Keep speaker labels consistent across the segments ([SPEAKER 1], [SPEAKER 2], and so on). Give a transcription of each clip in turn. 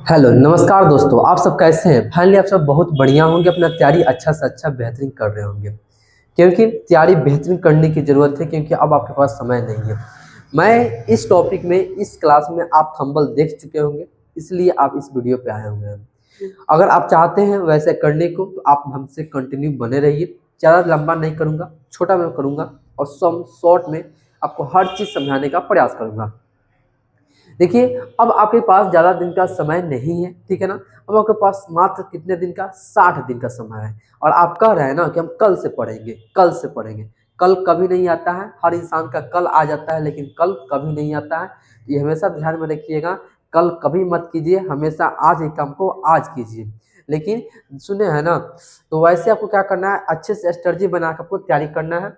[SPEAKER 1] Hello नमस्कार दोस्तों, आप सब कैसे हैं? फाइनली आप सब बहुत बढ़िया होंगे, अपना तैयारी अच्छा से अच्छा बेहतरीन कर रहे होंगे। क्योंकि तैयारी बेहतरीन करने की ज़रूरत है, क्योंकि अब आपके पास समय नहीं है। मैं इस टॉपिक में इस क्लास में आप थंबनेल देख चुके होंगे, इसलिए आप इस वीडियो पे आए हुए हैं। अगर आप चाहते हैं वैसे करने को तो आप हमसे कंटिन्यू बने रहिए। ज़्यादा लंबा नहीं करूँगा, छोटा मैं करूँगा और सम शॉर्ट में आपको हर चीज़ समझाने का प्रयास करूँगा। देखिए, अब आपके पास ज़्यादा दिन का समय नहीं है, ठीक है ना? अब आपके पास मात्र कितने दिन का 60 दिन का समय है और आप कह रहे हैं ना कि हम कल से पढ़ेंगे, कल से पढ़ेंगे। कल कभी नहीं आता है, हर इंसान का कल आ जाता है लेकिन कल कभी नहीं आता है। ये हमेशा ध्यान में रखिएगा, कल कभी मत कीजिए, हमेशा आज एक काम को आज कीजिए। लेकिन सुने हैं ना, तो वैसे आपको क्या करना है, अच्छे से स्ट्रैटेजी बना के आपको तैयारी करना है।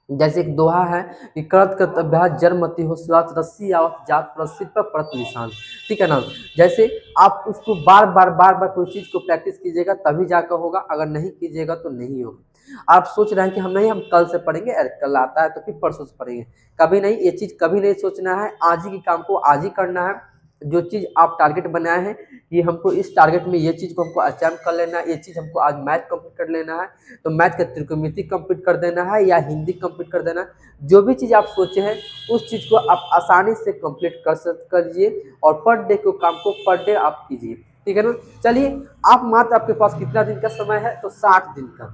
[SPEAKER 1] जैसे एक दोहा है कि करत करत अभ्यास जड़मति हो सुरात रस्सी आवत जात पर सिर पर पड़त निशान। ठीक है ना? जैसे आप उसको बार बार कोई चीज़ को प्रैक्टिस कीजिएगा तभी जाकर होगा, अगर नहीं कीजिएगा तो नहीं होगा। आप सोच रहे हैं कि हम कल से पढ़ेंगे, अरे कल आता है तो फिर परसों से पढ़ेंगे। कभी नहीं, ये चीज़ कभी नहीं सोचना है, आज ही के काम को आज ही करना है। जो चीज़ आप टारगेट बनाए हैं कि हमको इस टारगेट में ये चीज़ को हमको अचीव कर लेना है, ये चीज़ हमको आज मैथ कंप्लीट कर लेना है, तो मैथ का त्रिकोणमिति कंप्लीट कर देना है या हिंदी कंप्लीट कर देना है। जो भी चीज़ आप सोचे हैं उस चीज़ को आप आसानी से कंप्लीट करिए और पर डे के काम को पर डे आप कीजिए। ठीक है ना? चलिए, आप मात्र आपके पास कितना दिन का समय है, तो 60 दिन का।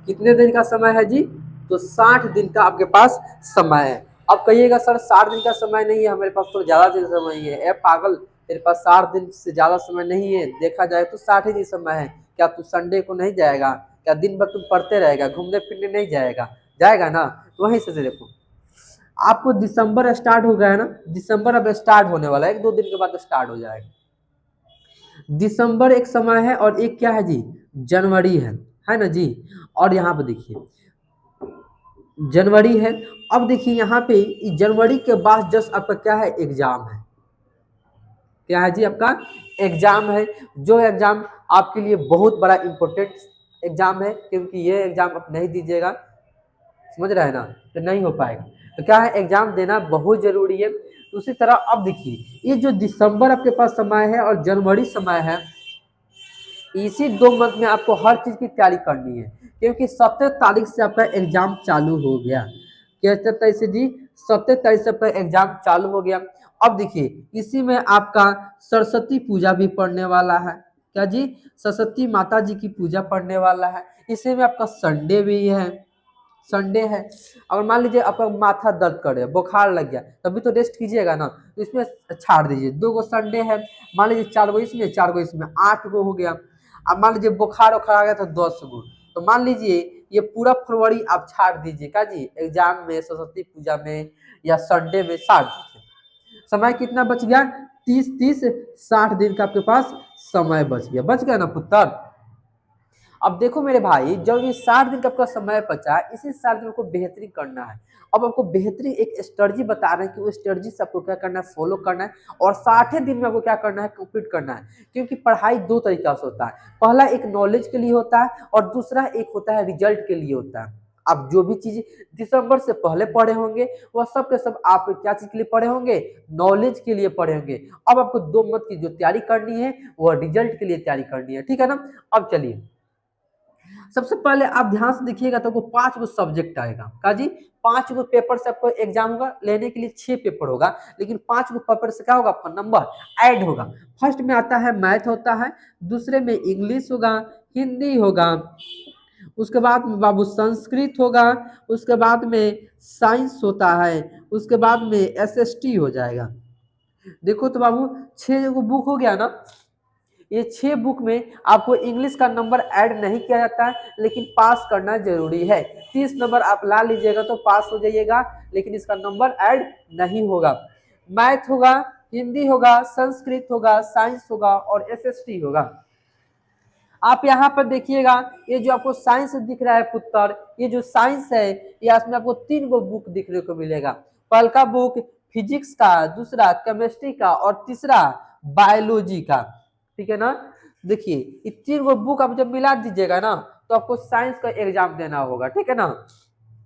[SPEAKER 1] कितने दिन का समय है जी? तो 60 दिन का आपके पास समय है। अब कहिएगा सर 60 दिन का समय नहीं है, हमारे पास तो ज़्यादा दिन समय ही है। ए पागल, तेरे पास 60 दिन से ज़्यादा समय नहीं है, देखा जाए तो 60 ही दिन समय है। क्या तू संडे को नहीं जाएगा? क्या दिन भर तू पढ़ते रहेगा, घूमने फिरने नहीं जाएगा? जाएगा ना? तो वहीं से देखो, आपको दिसंबर स्टार्ट हो गया है ना, दिसंबर अब स्टार्ट होने वाला है, 1-2 दिन के बाद स्टार्ट हो जाएगा। दिसंबर एक समय है और एक क्या है जी, जनवरी है ना जी। और यहाँ पे देखिए जनवरी है। अब देखिए यहाँ पे जनवरी के बाद जस्ट आपका क्या है, एग्जाम है। क्या है जी, आपका एग्जाम है। जो एग्जाम आपके लिए बहुत बड़ा इंपॉर्टेंट एग्जाम है, क्योंकि ये एग्जाम आप नहीं दीजिएगा, समझ रहे हैं ना, तो नहीं हो पाएगा। तो क्या है, एग्जाम देना बहुत जरूरी है। उसी तरह अब देखिए, ये जो दिसंबर आपके पास समय है और जनवरी समय है, इसी 2 मंथ में आपको हर चीज़ की तैयारी करनी है, क्योंकि 17 तारीख से आपका एग्जाम चालू हो गया। कैसे तारीख से जी? 17 तारीख से आपका एग्जाम चालू हो गया। अब देखिए, इसी में आपका सरस्वती पूजा भी पड़ने वाला है। क्या जी? सरस्वती माता जी की पूजा पड़ने वाला है। इसी में आपका संडे भी है, संडे है। अगर मान लीजिए आपका माथा दर्द करे, बुखार लग गया, तभी तो रेस्ट कीजिएगा ना, तो इसमें छाड़ दीजिए। 2 गो संडे है, मान लीजिए 4 गो इसमें, 4 गो इसमें, 8 गो हो गया। अब मान लीजिए बुखार उखार आ गया तो 10 गो, तो मान लीजिए ये पूरा फरवरी आप छाड़ दीजिए। का जी? एग्जाम में, सरस्वती पूजा में या संडे में छाड़ दीजिए। समय कितना बच गया? 30 60 दिन का आपके पास समय बच गया ना पुत्र। अब देखो मेरे भाई, जब ये 60 दिन का आपका समय बचा है, इसी 60 दिन को बेहतरीन करना है। अब आपको बेहतरीन एक स्ट्रेटजी बता रहे हैं कि वो स्ट्रेटजी से आपको क्या करना है, फॉलो करना है और 60 दिन में आपको क्या करना है, कंप्लीट करना है। क्योंकि पढ़ाई 2 तरीका से होता है, पहला एक नॉलेज के लिए होता है और दूसरा एक होता है रिजल्ट के लिए होता है। आप जो भी चीज दिसंबर से पहले पढ़े होंगे वह सब के सब आप क्या चीज के लिए पढ़े होंगे, नॉलेज के लिए पढ़े होंगे। अब आपको 2 मंथ की जो तैयारी करनी है वह रिजल्ट के लिए तैयारी करनी है। ठीक है ना? अब चलिए, सबसे पहले आप ध्यान से देखिएगा तो आपको 5 गो सब्जेक्ट आएगा। का जी? 5 गो पेपर से आपको एग्जाम होगा, लेने के लिए 6 पेपर होगा, लेकिन 5 गो पेपर से क्या होगा, आपका नंबर ऐड होगा। फर्स्ट में आता है मैथ होता है, दूसरे में इंग्लिश होगा, हिंदी होगा, उसके बाद में बाबू संस्कृत होगा, उसके बाद में साइंस होता है, उसके बाद में एसएसटी हो जाएगा। देखो तो बाबू 6 गो बुक हो गया ना। ये 6 बुक में आपको इंग्लिश का नंबर ऐड नहीं किया जाता है, लेकिन पास करना जरूरी है। 30 नंबर आप ला लीजिएगा तो पास हो जाइएगा, लेकिन इसका नंबर ऐड नहीं होगा। मैथ होगा, हिंदी होगा, संस्कृत होगा, साइंस होगा और एसएसटी होगा। आप यहाँ पर देखिएगा, ये जो आपको साइंस दिख रहा है पुत्र, ये जो साइंस है, ये इसमें आपको 3 गो बुक दिखने को मिलेगा। पहला का बुक फिजिक्स का, दूसरा केमिस्ट्री का और तीसरा बायोलॉजी का। ठीक है ना? देखिए, ये 3 गो बुक आप जब मिला दीजिएगा ना, तो आपको साइंस का एग्जाम देना होगा। ठीक है ना?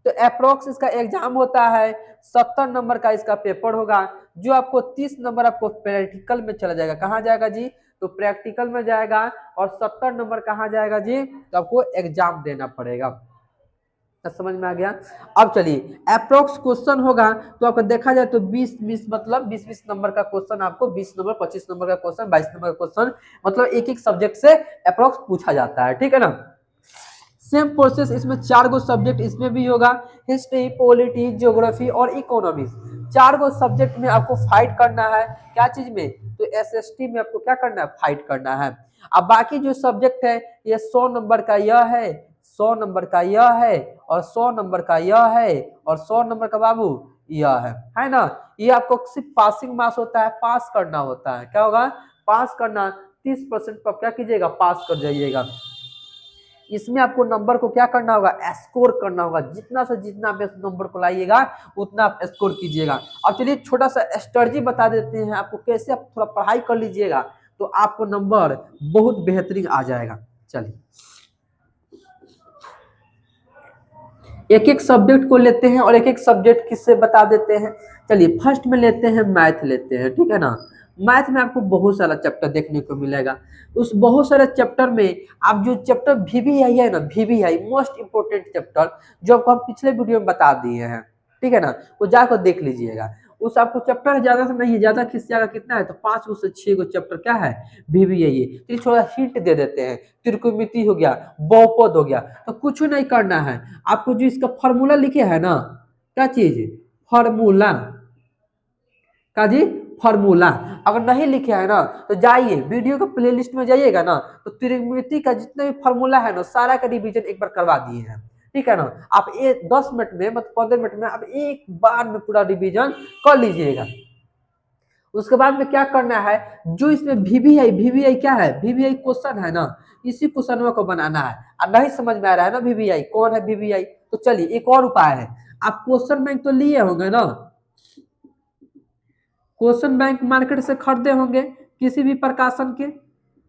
[SPEAKER 1] तो अप्रोक्स इसका एग्जाम होता है 70 नंबर का इसका पेपर होगा, जो आपको 30 नंबर आपको प्रैक्टिकल में चला जाएगा। कहाँ जाएगा जी? तो प्रैक्टिकल में जाएगा, और 70 नंबर कहाँ जाएगा जी? तो आपको एग्जाम देना पड़ेगा। तो समझ में आ गया। अब चलिए अप्रोक्स क्वेश्चन होगा, तो आपको देखा जाए तो 20-20 मतलब 20-20 नंबर का क्वेश्चन आपको, 20 नंबर 25 नंबर का क्वेश्चन, 22 नंबर का क्वेश्चन, मतलब एक एक सब्जेक्ट से अप्रोक्स पूछा जाता है, ठीक है ना। सेम प्रोसेस इसमें 4 गो सब्जेक्ट इसमें भी होगा, हिस्ट्री, पॉलिटी, ज्योग्राफी और इकोनॉमिक्स। 4 गो सब्जेक्ट में आपको फाइट करना है, क्या चीज में? तो एसएसटी में आपको क्या करना है? फाइट करना है। अब बाकी जो सब्जेक्ट है, ये 100 नंबर का यह है, 100 नंबर का यह है, और 100 नंबर का यह है, और 100 नंबर का बाबू यह है ना। ये आपको सिर्फ पासिंग मार्क्स होता है, पास करना होता है। क्या होगा? पास करना। 30% पर क्या कीजिएगा? पास कर जाइएगा। इसमें आपको नंबर को क्या करना होगा? स्कोर करना होगा। जितना से जितना आप इस नंबर को लाइएगा उतना आप स्कोर कीजिएगा। अब चलिए छोटा सा स्ट्रेटजी बता देते हैं आपको, कैसे आप थोड़ा पढ़ाई कर लीजिएगा तो आपको नंबर बहुत बेहतरीन आ जाएगा। चलिए एक एक सब्जेक्ट को लेते हैं और एक एक सब्जेक्ट किससे बता देते हैं। चलिए फर्स्ट में लेते हैं मैथ लेते हैं, ठीक है ना। मैथ में आपको बहुत सारा चैप्टर देखने को मिलेगा। उस बहुत सारे चैप्टर में आप जो चैप्टर वीवीआई है ना, वीवीआई मोस्ट इंपोर्टेंट चैप्टर, जो आपको हम पिछले वीडियो में बता दिए हैं, ठीक है ना, वो जाकर देख लीजिएगा। उस आपको चैप्टर ज्यादा से नहीं है, ज्यादा खिसियागा कितना है तो 5 गो से 6 गो चैप्टर क्या है? वीवीआई है। तो थोड़ा हिंट दे देते हैं। त्रिकोणमिति हो गया, बहुपद हो गया, तो कुछ नहीं करना है आपको। जो इसका फॉर्मूला लिखे है ना, क्या चीज? फॉर्मूला का जी, फॉर्मूला। अगर नहीं लिखे है ना तो जाइए वीडियो के प्लेलिस्ट में जाइएगा ना, तो त्रिकोणमिति का जितना भी फॉर्मूला है ना, सारा का रिवीजन एक बार करवा दिए हैं, ठीक है ना। आप 10 मिनट में मतलब 15 मिनट में आप एक बार में पूरा रिवीजन कर लीजिएगा। उसके बाद में क्या करना है, जो इसमें वीवीआई क्या है? वीवीआई क्वेश्चन है ना, इसी क्वेश्चन को बनाना है। अब नहीं समझ में आ रहा है ना वीवीआई कौन है वीवीआई, तो चलिए एक और उपाय है। आप क्वेश्चन बैंक तो लिए होंगे ना, क्वेश्चन बैंक मार्केट से खरीदे होंगे किसी भी प्रकाशन के,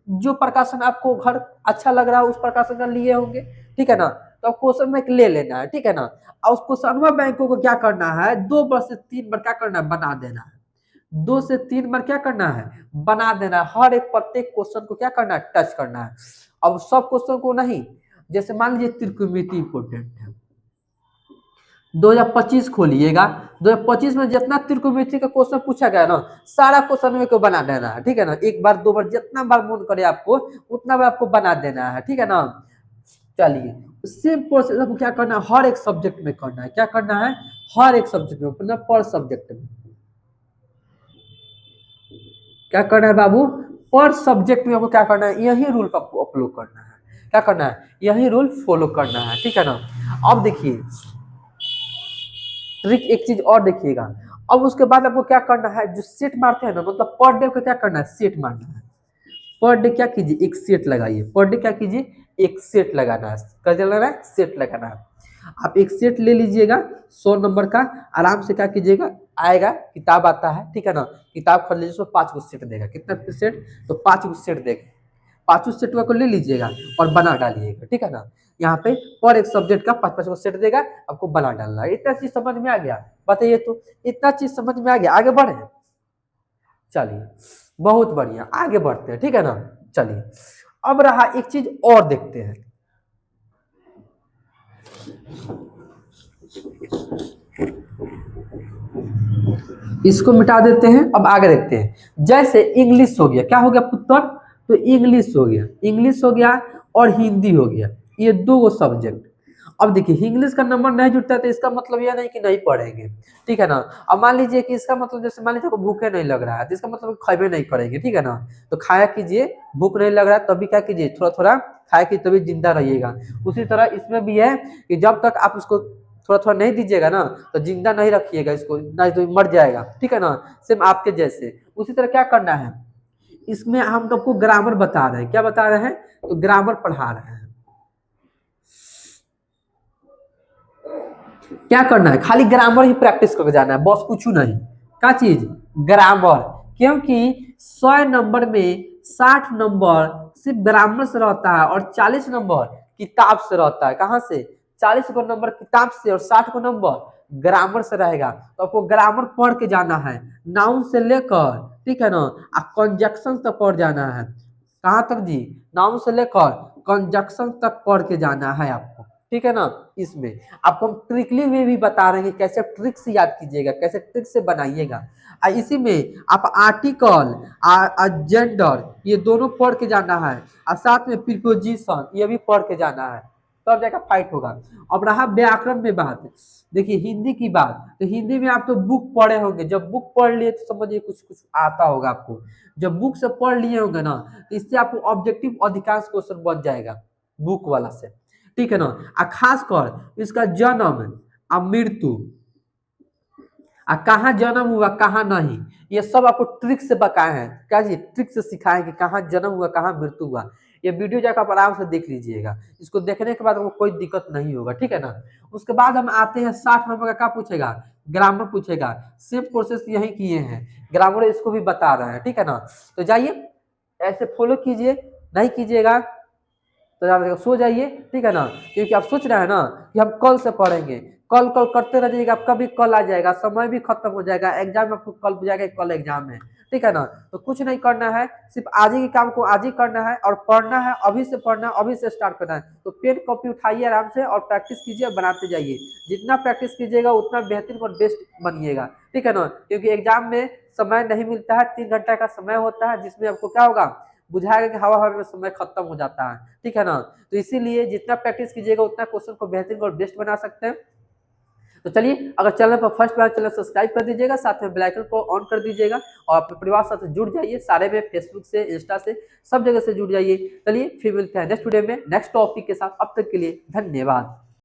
[SPEAKER 1] जो प्रकाशन आपको घर अच्छा लग रहा है उस प्रकाशन का लिए होंगे, ठीक है ना। तो क्वेश्चन बैंक ले लेना है, ठीक है ना। और उस क्वेश्चन बैंकों को क्या करना है? 2 बार से 3 बार क्या करना है? बना देना है। 2 से 3 बार क्या करना है? बना देना है। हर एक प्रत्येक क्वेश्चन को क्या करना है? टच करना है। अब सब क्वेश्चन को नहीं, जैसे मान लीजिए त्रिकोणमिति इंपोर्टेंट है, 2025 खोलिएगा, 2025 में जितना त्रिकोणमिति का क्वेश्चन पूछा गया ना, सारा क्वेश्चन में को बना देना है, ठीक है ना। एक बार 2 बार जितना बार मन करे आपको उतना बार आपको बना देना है, ठीक है ना। चलिए सेम प्रोसेस आपको क्या करना है? हर एक सब्जेक्ट में करना है। क्या करना है? हर एक सब्जेक्ट में, मतलब पर सब्जेक्ट में क्या करना है बाबू? पर सब्जेक्ट में आपको क्या करना है? यही रूल आपको अप्लाई करना है। क्या करना है? यही रूल फॉलो करना है, ठीक है ना। अब देखिए ट्रिक एक चीज और देखिएगा। अब उसके बाद आपको क्या करना है? जो सेट मारते हैं ना, मतलब पर डे को क्या करना है? सेट मारना है। पर डे क्या कीजिए? एक सेट लगाइए। पर डे क्या कीजिए? एक सेट लगाना है। क्या लगाना है? सेट लगाना है। आप एक सेट ले लीजिएगा 100 नंबर का, आराम से क्या कीजिएगा? आएगा, किताब आता है, ठीक है ना। किताब खरीद लीजिए, 5 गो सेट देगा। कितना सेट? तो 5 गो सेट देगा। 5 सेट को ले लीजिएगा और बना डालिएगा, ठीक है ना। यहाँ पे पर एक सब्जेक्ट का 5-5 गो सेट देगा, आपको बना डालना है। इतना चीज समझ में आ गया? बताइए तो, इतना चीज समझ में आ गया? आगे बढ़े? चलिए बहुत बढ़िया, आगे बढ़ते हैं, ठीक है ना। चलिए अब रहा एक चीज और देखते हैं। इसको मिटा देते हैं, अब आगे देखते हैं। जैसे इंग्लिश हो गया, क्या हो गया पुत्र? तो इंग्लिश हो गया, इंग्लिश हो गया और हिंदी हो गया, ये 2 गो सब्जेक्ट। अब देखिए इंग्लिश का नंबर नहीं जुटता है तो इसका मतलब यह नहीं कि नहीं पढ़ेंगे, ठीक है ना। अब मान लीजिए कि इसका मतलब, जैसे मान लीजिए भूखे नहीं लग रहा है तो इसका मतलब खाए नहीं करेंगे, ठीक है ना। तो खाया कीजिए, भूख नहीं लग रहा है तभी क्या कीजिए? थोड़ा थोड़ा खाया कीजिए, तभी जिंदा रहिएगा। उसी तरह इसमें भी है कि जब तक आप उसको थोड़ा थोड़ा नहीं दीजिएगा ना, तो जिंदा नहीं रखिएगा इसको, नहीं तो मर जाएगा, ठीक है ना। सेम आपके जैसे उसी तरह क्या करना है, इसमें हम आपको ग्रामर बता रहे हैं। क्या बता रहे हैं? तो ग्रामर पढ़ा रहे हैं। क्या करना है? खाली ग्रामर ही प्रैक्टिस करके जाना है, बस कुछ नहीं। क्या चीज? ग्रामर। क्योंकि 100 नंबर में 60 नंबर सिर्फ ग्रामर से रहता है और 40 नंबर किताब से रहता है। कहाँ से? 40 को नंबर किताब से और 60 को नंबर ग्रामर से रहेगा। तो आपको ग्रामर पढ़ के जाना है, नाउन से लेकर, ठीक है ना, कंजक्शन तक पढ़ जाना है। कहाँ तक जी? नाउन से लेकर कंजक्शन तक पढ़ के जाना है आपको, ठीक है ना। इसमें आपको हम ट्रिकली में भी बता रहे हैं कैसे ट्रिक से याद कीजिएगा, कैसे ट्रिक से बनाइएगा। इसी में आप आर्टिकल, जेंडर, ये दोनों पढ़ के जाना है, और साथ में प्रीपोजिशन ये भी पढ़ के जाना है, तब जाकर फाइट होगा। अब रहा व्याकरण में बात, देखिए हिंदी की बात, तो हिंदी में आप तो बुक पढ़े होंगे, जब बुक पढ़ लिए तो समझिए कुछ कुछ आता होगा आपको। जब बुक से पढ़ लिए होंगे ना, तो इससे आपको ऑब्जेक्टिव अधिकांश क्वेश्चन बन जाएगा बुक वाला से, ठीक है ना। खास कर इसका जन्म और मृत्यु, कहाँ जन्म हुआ कहाँ नहीं, ये सब आपको ट्रिक से बताए हैं। क्या जी? ट्रिक से सिखाएं कि कहाँ जन्म हुआ कहाँ मृत्यु हुआ। ये वीडियो जाकर आप आराम से देख लीजिएगा, इसको देखने के बाद आपको कोई दिक्कत नहीं होगा, ठीक है ना। उसके बाद हम आते हैं 60 नंबर का, क्या पूछेगा? ग्रामर पूछेगा। सेम प्रोसेस यही किए हैं, ग्रामर इसको भी बता रहे हैं, ठीक है ना। तो जाइए ऐसे फॉलो कीजिए, नहीं कीजिएगा तो आप सो जाइए, ठीक है ना। क्योंकि आप सोच रहे हैं ना कि हम कल से पढ़ेंगे, कल कल करते रह जाइएगा, कभी कल आ जाएगा, समय भी खत्म हो जाएगा, एग्जाम आपको कल हो जाएगा, कल एग्जाम है, ठीक है ना। तो कुछ नहीं करना है, सिर्फ आज ही के काम को आज ही करना है, और पढ़ना है अभी से, पढ़ना अभी से स्टार्ट करना है। तो पेन कॉपी उठाइए आराम से और प्रैक्टिस कीजिए, बनाते जाइए। जितना प्रैक्टिस कीजिएगा उतना बेहतरीन और बेस्ट बनिएगा, ठीक है ना। क्योंकि एग्जाम में समय नहीं मिलता है, 3 घंटा का समय होता है, जिसमें आपको क्या होगा, बुझाएगा कि हवा हवा में समय खत्म हो जाता है, ठीक है ना। तो इसीलिए जितना प्रैक्टिस कीजिएगा उतना क्वेश्चन को बेहतरीन और बेस्ट बना सकते हैं। तो चलिए, अगर चैनल पर फर्स्ट बार चैनल सब्सक्राइब कर दीजिएगा, साथ में बेल आइकन को ऑन कर दीजिएगा, और अपने परिवार साथ जुड़ जाइए, सारे में फेसबुक से, इंस्टा से, सब जगह से जुड़ जाइए। चलिए फिर मिलते हैं नेक्स्ट वीडियो में नेक्स्ट टॉपिक के साथ, अब तक के लिए धन्यवाद।